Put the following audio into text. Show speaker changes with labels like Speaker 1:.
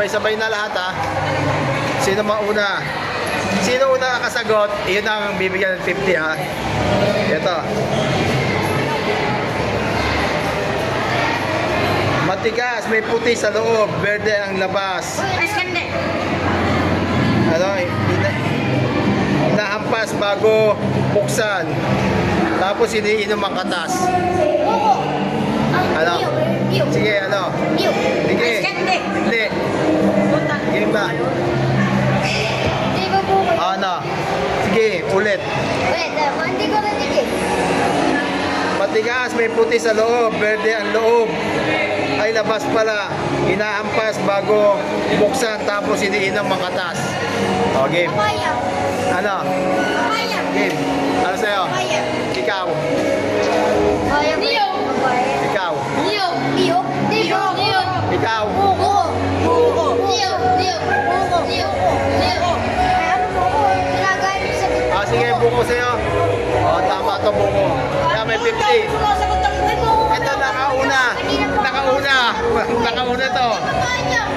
Speaker 1: Sabay-sabay na lahat ha. Sino mauna? Sino una kasagot, yun ang bibigyan ng 50 ha. Ito. Matigas, may puti sa loob, berde ang labas. Ano, inahampas bago buksan. Tapos iniinom ang katas. Ano? Sige, ano? Sige. Hindi. Game ba? Ano? Sige, ulit. Matigas, may puti sa loob, berde ang loob. Ay labas pala, inaampas bago buksan, tapos iniinom ang katas. O, game. Ano? Game. Ano sa'yo? Ikaw. Ikaw. Ikaw. Ah, sige, buko sa'yo. O, tama ito buko. Kaya may 50.